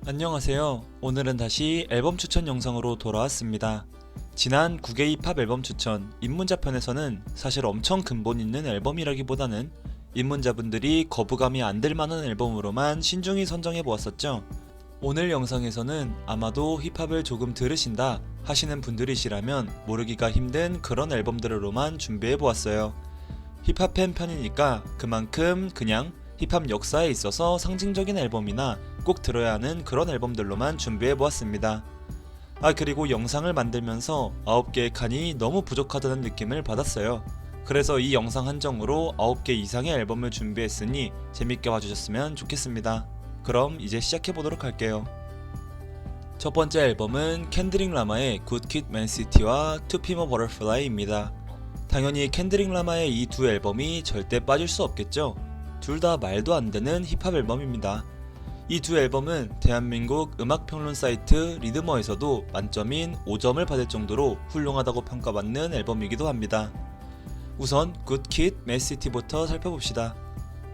안녕하세요. 오늘은 다시 앨범 추천 영상으로 돌아왔습니다. 지난 9개 힙합 앨범 추천 입문자편에서는 사실 엄청 근본 있는 앨범이라기보다는 입문자분들이 거부감이 안 들 만한 앨범으로만 신중히 선정해 보았었죠. 오늘 영상에서는 아마도 힙합을 조금 들으신다 하시는 분들이시라면 모르기가 힘든 그런 앨범들로만 준비해 보았어요. 힙합 팬 편이니까 그만큼 그냥 힙합 역사에 있어서 상징적인 앨범이나 꼭 들어야 하는 그런 앨범들로만 준비해보았습니다. 그리고 영상을 만들면서 9개의 칸이 너무 부족하다는 느낌을 받았어요. 그래서 이 영상 한정으로 9개 이상의 앨범을 준비했으니 재밌게 봐주셨으면 좋겠습니다. 그럼 이제 시작해보도록 할게요. 첫 번째 앨범은 켄드릭 라마의 Good Kid, Mad City와 To Pimp a Butterfly입니다. 당연히 켄드릭 라마의 이 두 앨범이 절대 빠질 수 없겠죠. 둘 다 말도 안 되는 힙합 앨범입니다. 이 두 앨범은 대한민국 음악평론 사이트 리드머에서도 만점인 5점을 받을 정도로 훌륭하다고 평가받는 앨범이기도 합니다. 우선 Good Kid, Mad City부터 살펴봅시다.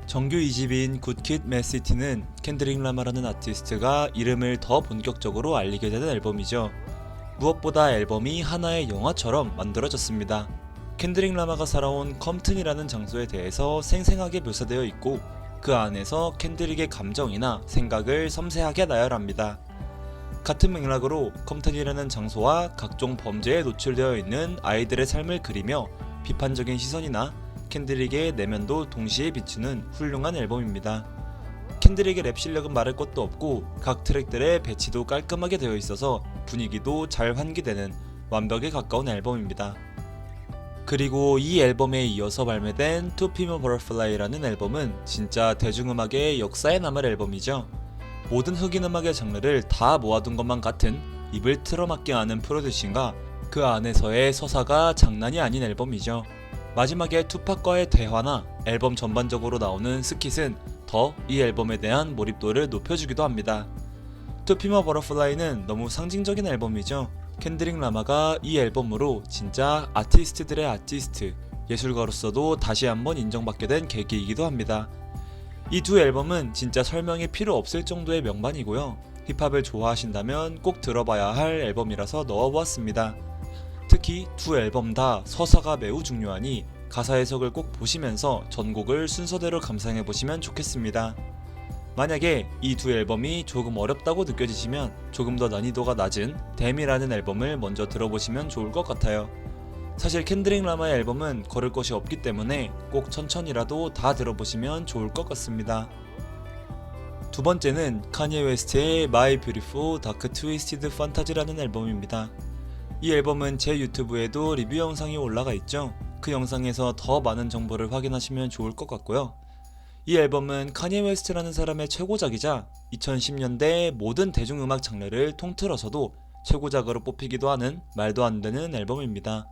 정규 2집인 Good Kid, Mad City는 켄드릭 라마라는 아티스트가 이름을 더 본격적으로 알리게 되는 앨범이죠. 무엇보다 앨범이 하나의 영화처럼 만들어졌습니다. 켄드릭 라마가 살아온 컴튼이라는 장소에 대해서 생생하게 묘사되어 있고 그 안에서 켄드릭의 감정이나 생각을 섬세하게 나열합니다. 같은 맥락으로 컴튼이라는 장소와 각종 범죄에 노출되어 있는 아이들의 삶을 그리며 비판적인 시선이나 켄드릭의 내면도 동시에 비추는 훌륭한 앨범입니다. 켄드릭의 랩 실력은 말할 것도 없고 각 트랙들의 배치도 깔끔하게 되어 있어서 분위기도 잘 환기되는 완벽에 가까운 앨범입니다. 그리고 이 앨범에 이어서 발매된 To Pimp a Butterfly라는 앨범은 진짜 대중음악의 역사에 남을 앨범이죠. 모든 흑인 음악의 장르를 다 모아둔 것만 같은 입을 틀어막게 하는 프로듀싱과 그 안에서의 서사가 장난이 아닌 앨범이죠. 마지막에 투팍과의 대화나 앨범 전반적으로 나오는 스킷은 더 이 앨범에 대한 몰입도를 높여주기도 합니다. To Pimp a Butterfly는 너무 상징적인 앨범이죠. 켄드릭 라마가 이 앨범으로 진짜 아티스트들의 아티스트, 예술가로서도 다시 한번 인정받게 된 계기이기도 합니다. 이 두 앨범은 진짜 설명이 필요 없을 정도의 명반이고요. 힙합을 좋아하신다면 꼭 들어봐야 할 앨범이라서 넣어보았습니다. 특히 두 앨범 다 서사가 매우 중요하니 가사 해석을 꼭 보시면서 전곡을 순서대로 감상해보시면 좋겠습니다. 만약에 이 두 앨범이 조금 어렵다고 느껴지시면 조금 더 난이도가 낮은 댐이라는 앨범을 먼저 들어보시면 좋을 것 같아요. 사실 켄드릭 라마의 앨범은 거를 것이 없기 때문에 꼭 천천히라도 다 들어보시면 좋을 것 같습니다. 두 번째는 카니에 웨스트의 My Beautiful Dark Twisted Fantasy라는 앨범입니다. 이 앨범은 제 유튜브에도 리뷰 영상이 올라가 있죠. 그 영상에서 더 많은 정보를 확인하시면 좋을 것 같고요. 이 앨범은 카니에 웨스트라는 사람의 최고작이자 2010년대 모든 대중음악 장르를 통틀어서도 최고작으로 뽑히기도 하는 말도 안 되는 앨범입니다.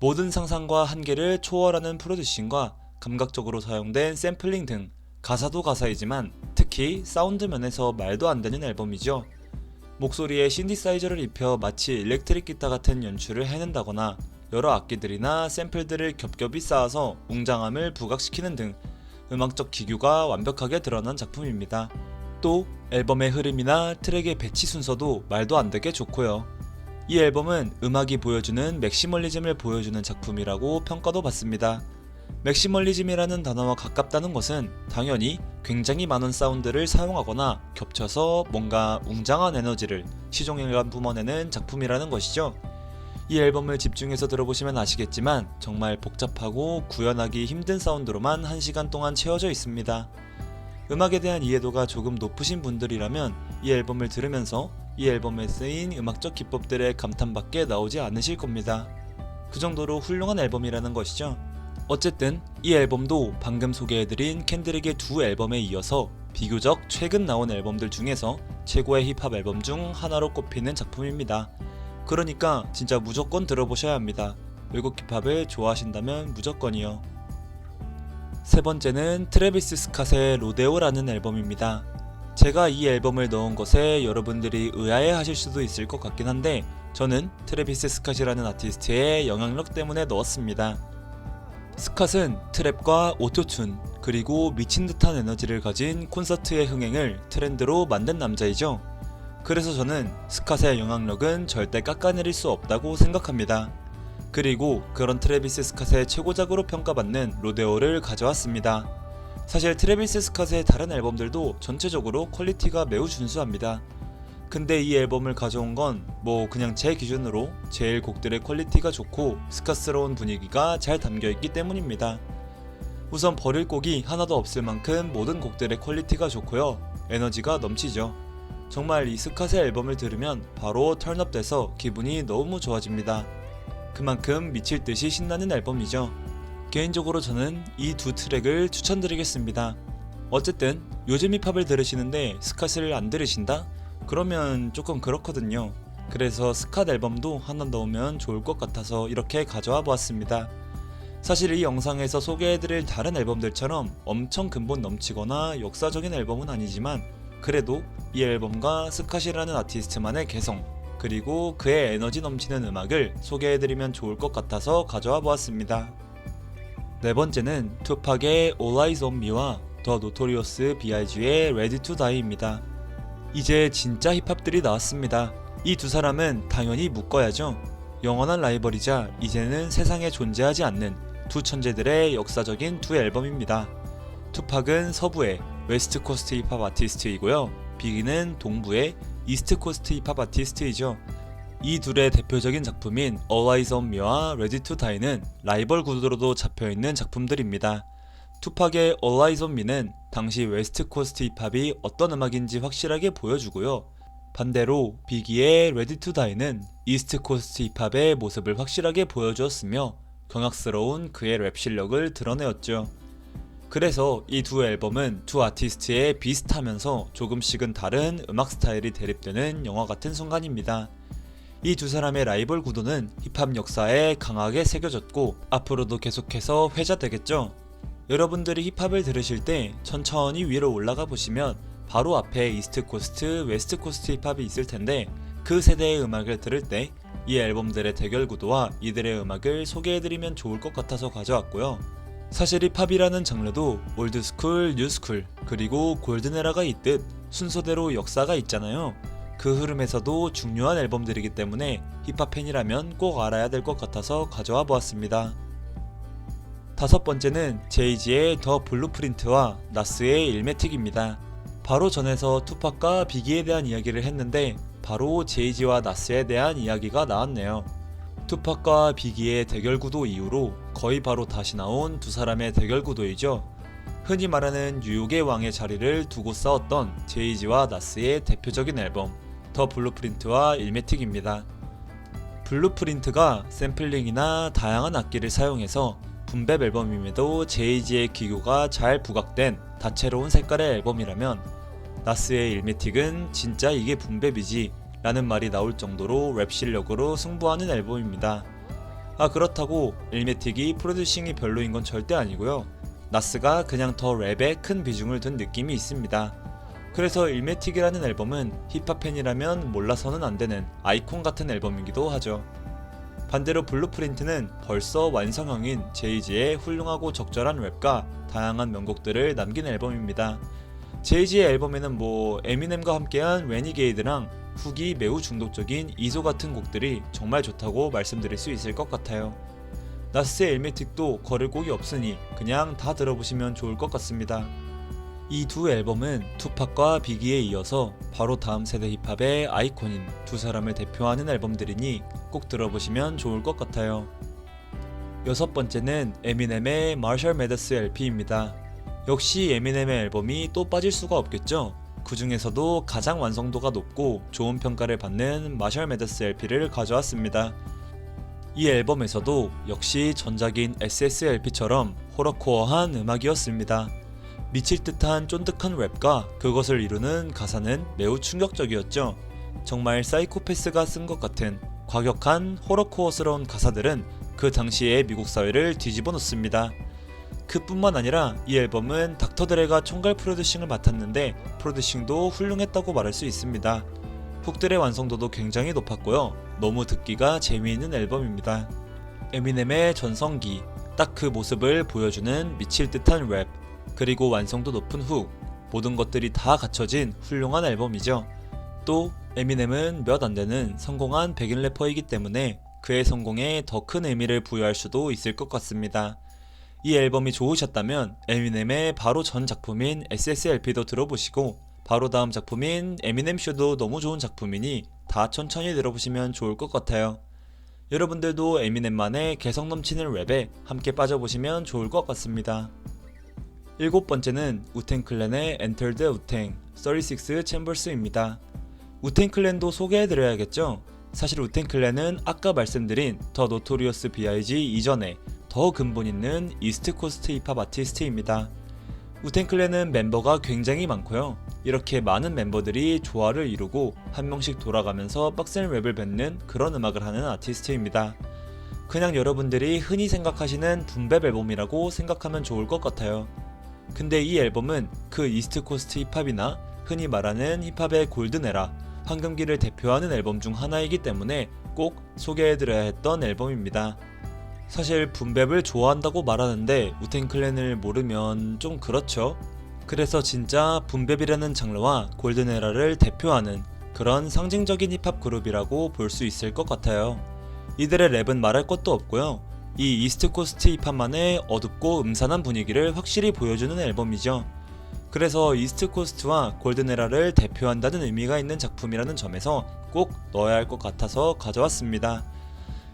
모든 상상과 한계를 초월하는 프로듀싱과 감각적으로 사용된 샘플링 등 가사도 가사이지만 특히 사운드 면에서 말도 안 되는 앨범이죠. 목소리에 신디사이저를 입혀 마치 일렉트릭 기타 같은 연출을 해낸다거나 여러 악기들이나 샘플들을 겹겹이 쌓아서 웅장함을 부각시키는 등 음악적 기교가 완벽하게 드러난 작품입니다. 또 앨범의 흐름이나 트랙의 배치 순서도 말도 안 되게 좋고요. 이 앨범은 음악이 보여주는 맥시멀리즘을 보여주는 작품이라고 평가도 받습니다. 맥시멀리즘이라는 단어와 가깝다는 것은 당연히 굉장히 많은 사운드를 사용하거나 겹쳐서 뭔가 웅장한 에너지를 시종일관 뿜어내는 작품이라는 것이죠. 이 앨범을 집중해서 들어보시면 아시겠지만 정말 복잡하고 구현하기 힘든 사운드로만 1시간 동안 채워져 있습니다. 음악에 대한 이해도가 조금 높으신 분들이라면 이 앨범을 들으면서 이 앨범에 쓰인 음악적 기법들의 감탄밖에 나오지 않으실 겁니다. 그 정도로 훌륭한 앨범이라는 것이죠. 어쨌든 이 앨범도 방금 소개해드린 켄드릭의 두 앨범에 이어서 비교적 최근 나온 앨범들 중에서 최고의 힙합 앨범 중 하나로 꼽히는 작품입니다. 그러니까 진짜 무조건 들어보셔야 합니다. 외국 힙합을 좋아하신다면 무조건이요. 세 번째는 트래비스 스캇의 로데오라는 앨범입니다. 제가 이 앨범을 넣은 것에 여러분들이 의아해 하실 수도 있을 것 같긴 한데 저는 트래비스 스캇이라는 아티스트의 영향력 때문에 넣었습니다. 스캇은 트랩과 오토튠 그리고 미친듯한 에너지를 가진 콘서트의 흥행을 트렌드로 만든 남자이죠. 그래서 저는 스캇의 영향력은 절대 깎아내릴 수 없다고 생각합니다. 그리고 그런 트래비스 스캇의 최고작으로 평가받는 로데오를 가져왔습니다. 사실 트래비스 스캇의 다른 앨범들도 전체적으로 퀄리티가 매우 준수합니다. 근데 이 앨범을 가져온 건 뭐 그냥 제 기준으로 제일 곡들의 퀄리티가 좋고 스캇스러운 분위기가 잘 담겨있기 때문입니다. 우선 버릴 곡이 하나도 없을 만큼 모든 곡들의 퀄리티가 좋고요. 에너지가 넘치죠. 정말 이 스캇의 앨범을 들으면 바로 턴업 돼서 기분이 너무 좋아집니다. 그만큼 미칠 듯이 신나는 앨범이죠. 개인적으로 저는 이 두 트랙을 추천드리겠습니다. 어쨌든 요즘 힙합을 들으시는데 스캇을 안 들으신다? 그러면 조금 그렇거든요. 그래서 스캇 앨범도 하나 넣으면 좋을 것 같아서 이렇게 가져와 보았습니다. 사실 이 영상에서 소개해드릴 다른 앨범들처럼 엄청 근본 넘치거나 역사적인 앨범은 아니지만 그래도 이 앨범과 스캇이라는 아티스트만의 개성 그리고 그의 에너지 넘치는 음악을 소개해드리면 좋을 것 같아서 가져와 보았습니다. 네 번째는 투팍의 All Eyes on Me와 더 노토리어스 B.I.G의 Ready to Die입니다. 이제 진짜 힙합들이 나왔습니다. 이 두 사람은 당연히 묶어야죠. 영원한 라이벌이자 이제는 세상에 존재하지 않는 두 천재들의 역사적인 두 앨범입니다. 투팍은 서부의 웨스트 코스트 힙합 아티스트이고요. 빅기는 동부의 이스트 코스트 힙합 아티스트이죠. 이 둘의 대표적인 작품인 All Eyes on Me와 Ready to Die는 라이벌 구도로도 잡혀있는 작품들입니다. 투팍의 All Eyes on Me는 당시 웨스트 코스트 힙합이 어떤 음악인지 확실하게 보여주고요. 반대로 빅기의 Ready to Die는 이스트 코스트 힙합의 모습을 확실하게 보여주었으며 경악스러운 그의 랩 실력을 드러내었죠. 그래서 이 두 앨범은 두 아티스트의 비슷하면서 조금씩은 다른 음악 스타일이 대립되는 영화 같은 순간입니다. 이 두 사람의 라이벌 구도는 힙합 역사에 강하게 새겨졌고 앞으로도 계속해서 회자되겠죠. 여러분들이 힙합을 들으실 때 천천히 위로 올라가 보시면 바로 앞에 이스트 코스트, 웨스트 코스트 힙합이 있을 텐데 그 세대의 음악을 들을 때 이 앨범들의 대결 구도와 이들의 음악을 소개해드리면 좋을 것 같아서 가져왔고요. 사실 힙합이라는 장르도 올드스쿨, 뉴스쿨, 그리고 골든에라가 있듯 순서대로 역사가 있잖아요. 그 흐름에서도 중요한 앨범들이기 때문에 힙합 팬이라면 꼭 알아야 될 것 같아서 가져와 보았습니다. 다섯 번째는 제이지의 더 블루프린트와 나스의 일매틱입니다. 바로 전에서 투팍과 빅기에 대한 이야기를 했는데 바로 제이지와 나스에 대한 이야기가 나왔네요. 투팍과 빅기의 대결 구도 이후로 거의 바로 다시 나온 두 사람의 대결 구도이죠. 흔히 말하는 뉴욕의 왕의 자리를 두고 싸웠던 제이지와 나스의 대표적인 앨범 더 블루프린트와 일매틱입니다. 블루프린트가 샘플링이나 다양한 악기를 사용해서 분배 앨범임에도 제이지의 기교가 잘 부각된 다채로운 색깔의 앨범이라면 나스의 일매틱은 진짜 이게 분배비지 라는 말이 나올 정도로 랩 실력으로 승부하는 앨범입니다. 그렇다고 일매틱이 프로듀싱이 별로인 건 절대 아니고요. 나스가 그냥 더 랩에 큰 비중을 둔 느낌이 있습니다. 그래서 일매틱이라는 앨범은 힙합 팬이라면 몰라서는 안 되는 아이콘 같은 앨범이기도 하죠. 반대로 블루프린트는 벌써 완성형인 제이지의 훌륭하고 적절한 랩과 다양한 명곡들을 남긴 앨범입니다. 제이지의 앨범에는 에미넴과 함께한 레니게이드랑 훅이 매우 중독적인 이소 같은 곡들이 정말 좋다고 말씀드릴 수 있을 것 같아요. 나스의 일매틱도 거를 곡이 없으니 그냥 다 들어보시면 좋을 것 같습니다. 이 두 앨범은 투팍과 빅기에 이어서 바로 다음 세대 힙합의 아이콘인 두 사람을 대표하는 앨범들이니 꼭 들어보시면 좋을 것 같아요. 여섯 번째는 에미넴의 Marshall Mathers LP입니다. 역시 에미넴의 앨범이 또 빠질 수가 없겠죠. 그 중에서도 가장 완성도가 높고 좋은 평가를 받는 마셜 매더스 LP를 가져왔습니다. 이 앨범에서도 역시 전작인 SSLP처럼 호러코어한 음악이었습니다. 미칠 듯한 쫀득한 랩과 그것을 이루는 가사는 매우 충격적이었죠. 정말 사이코패스가 쓴 것 같은 과격한 호러코어스러운 가사들은 그 당시의 미국 사회를 뒤집어 놓습니다. 그뿐만 아니라 이 앨범은 닥터 드레가 총괄 프로듀싱을 맡았는데 프로듀싱도 훌륭했다고 말할 수 있습니다. 훅들의 완성도도 굉장히 높았고요. 너무 듣기가 재미있는 앨범입니다. 에미넴의 전성기, 딱 그 모습을 보여주는 미칠 듯한 랩, 그리고 완성도 높은 훅, 모든 것들이 다 갖춰진 훌륭한 앨범이죠. 또 에미넴은 몇 안되는 성공한 백인 래퍼이기 때문에 그의 성공에 더 큰 의미를 부여할 수도 있을 것 같습니다. 이 앨범이 좋으셨다면 에미넴의 바로 전 작품인 SSLP도 들어보시고 바로 다음 작품인 에미넴 쇼도 너무 좋은 작품이니 다 천천히 들어보시면 좋을 것 같아요. 여러분들도 에미넴만의 개성 넘치는 랩에 함께 빠져보시면 좋을 것 같습니다. 일곱 번째는 우텐클랜의 Enter the Wu-Tang 36 Chambers입니다. 우텐클랜도 소개해드려야겠죠? 사실 우텐클랜은 아까 말씀드린 더 노토리어스 B.I.G 이전에 더 근본 있는 이스트코스트 힙합 아티스트입니다. 우텐클랜은 멤버가 굉장히 많고요. 이렇게 많은 멤버들이 조화를 이루고 한 명씩 돌아가면서 빡센 랩을 뱉는 그런 음악을 하는 아티스트입니다. 그냥 여러분들이 흔히 생각하시는 붐랩 앨범이라고 생각하면 좋을 것 같아요. 근데 이 앨범은 그 이스트코스트 힙합이나 흔히 말하는 힙합의 골든에라, 황금기를 대표하는 앨범 중 하나이기 때문에 꼭 소개해드려야 했던 앨범입니다. 사실 붐랩을 좋아한다고 말하는데 우텐클랜을 모르면 좀 그렇죠. 그래서 진짜 붐랩이라는 장르와 골든에라를 대표하는 그런 상징적인 힙합 그룹이라고 볼 수 있을 것 같아요. 이들의 랩은 말할 것도 없고요. 이 이스트코스트 힙합만의 어둡고 음산한 분위기를 확실히 보여주는 앨범이죠. 그래서 이스트코스트와 골든에라를 대표한다는 의미가 있는 작품이라는 점에서 꼭 넣어야 할 것 같아서 가져왔습니다.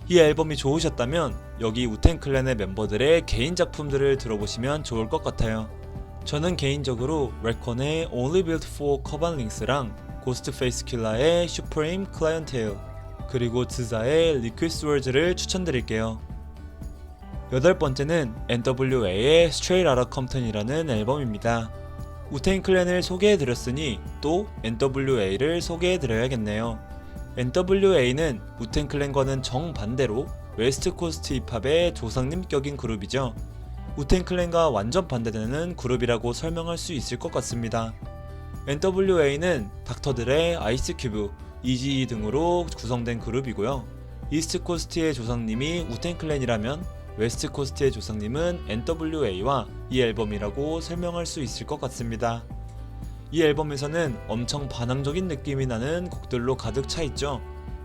이 앨범이 좋으셨다면 여기 우텐클랜의 멤버들의 개인 작품들을 들어보시면 좋을 것 같아요. 저는 개인적으로 래콘의 Only Built for Cuban Links랑 고스트페이스 킬라의 Supreme Clientele 그리고 드자의 Liquid Swords를 추천드릴게요. 여덟 번째는 NWA의 Straight Outta Compton이라는 앨범입니다. 우텐클랜을 소개해드렸으니 또 NWA를 소개해드려야겠네요. NWA는 우텐클랜과는 정반대로 웨스트코스트 힙합의 조상님격인 그룹이죠. 우텐클랜과 완전 반대되는 그룹이라고 설명할 수 있을 것 같습니다. NWA는 닥터들의 아이스큐브, 이지이 등으로 구성된 그룹이고요. 이스트코스트의 조상님이 우텐클랜이라면 웨스트코스트의 조상님은 NWA와 이 앨범이라고 설명할 수 있을 것 같습니다. 이 앨범에서는 엄청 반항적인 느낌이 나는 곡들로 가득 차 있죠.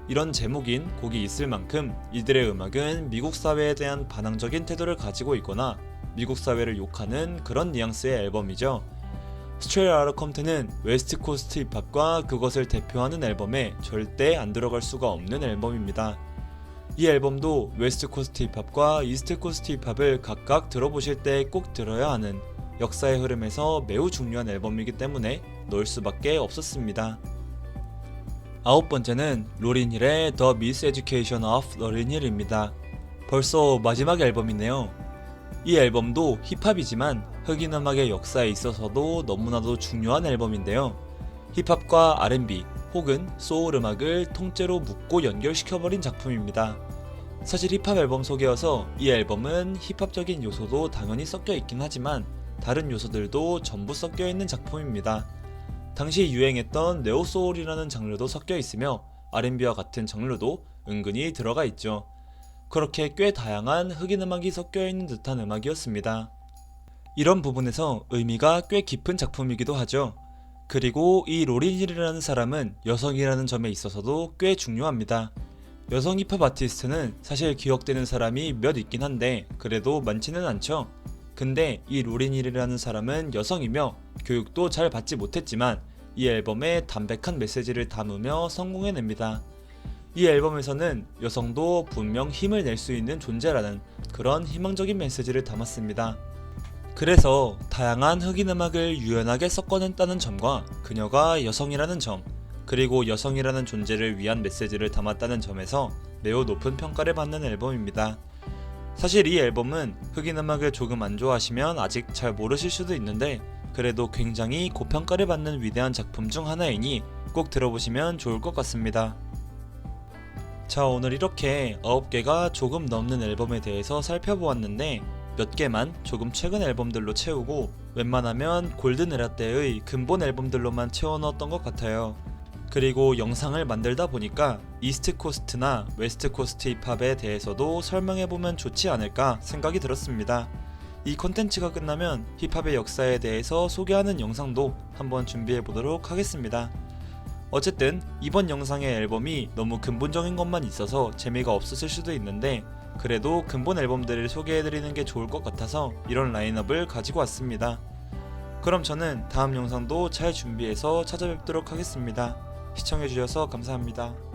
이런 제목인 곡이 있을 만큼 이들의 음악은 미국 사회에 대한 반항적인 태도를 가지고 있거나 미국 사회를 욕하는 그런 뉘앙스의 앨범이죠. Straight Outta Compton은 웨스트코스트 힙합과 그것을 대표하는 앨범에 절대 안 들어갈 수가 없는 앨범입니다. 이 앨범도 웨스트코스트 힙합과 이스트코스트 힙합을 각각 들어보실 때 꼭 들어야 하는 역사의 흐름에서 매우 중요한 앨범이기 때문에 넣을 수밖에 없었습니다. 아홉 번째는 로린 힐의 The Miseducation of Lauryn Hill입니다. 벌써 마지막 앨범이네요. 이 앨범도 힙합이지만 흑인 음악의 역사에 있어서도 너무나도 중요한 앨범인데요. 힙합과 R&B 혹은 소울 음악을 통째로 묶고 연결시켜버린 작품입니다. 사실 힙합 앨범 소개여서 이 앨범은 힙합적인 요소도 당연히 섞여 있긴 하지만 다른 요소들도 전부 섞여 있는 작품입니다. 당시 유행했던 네오소울이라는 장르도 섞여 있으며 R&B와 같은 장르도 은근히 들어가 있죠. 그렇게 꽤 다양한 흑인 음악이 섞여 있는 듯한 음악이었습니다. 이런 부분에서 의미가 꽤 깊은 작품이기도 하죠. 그리고 이 로린 힐이라는 사람은 여성이라는 점에 있어서도 꽤 중요합니다. 여성 힙합 아티스트는 사실 기억되는 사람이 몇 있긴 한데 그래도 많지는 않죠. 근데 이 로린 힐이라는 사람은 여성이며 교육도 잘 받지 못했지만 이 앨범에 담백한 메시지를 담으며 성공해냅니다. 이 앨범에서는 여성도 분명 힘을 낼 수 있는 존재라는 그런 희망적인 메시지를 담았습니다. 그래서 다양한 흑인 음악을 유연하게 섞어냈다는 점과 그녀가 여성이라는 점, 그리고 여성이라는 존재를 위한 메시지를 담았다는 점에서 매우 높은 평가를 받는 앨범입니다. 사실 이 앨범은 흑인 음악을 조금 안 좋아하시면 아직 잘 모르실 수도 있는데 그래도 굉장히 고평가를 받는 위대한 작품 중 하나이니 꼭 들어보시면 좋을 것 같습니다. 자, 오늘 이렇게 9개가 조금 넘는 앨범에 대해서 살펴보았는데 몇 개만 조금 최근 앨범들로 채우고 웬만하면 골든에라 때의 근본 앨범들로만 채워넣었던 것 같아요. 그리고 영상을 만들다 보니까 이스트코스트나 웨스트코스트 힙합에 대해서도 설명해보면 좋지 않을까 생각이 들었습니다. 이 콘텐츠가 끝나면 힙합의 역사에 대해서 소개하는 영상도 한번 준비해보도록 하겠습니다. 어쨌든 이번 영상의 앨범이 너무 근본적인 것만 있어서 재미가 없었을 수도 있는데 그래도 근본 앨범들을 소개해드리는 게 좋을 것 같아서 이런 라인업을 가지고 왔습니다. 그럼 저는 다음 영상도 잘 준비해서 찾아뵙도록 하겠습니다. 시청해주셔서 감사합니다.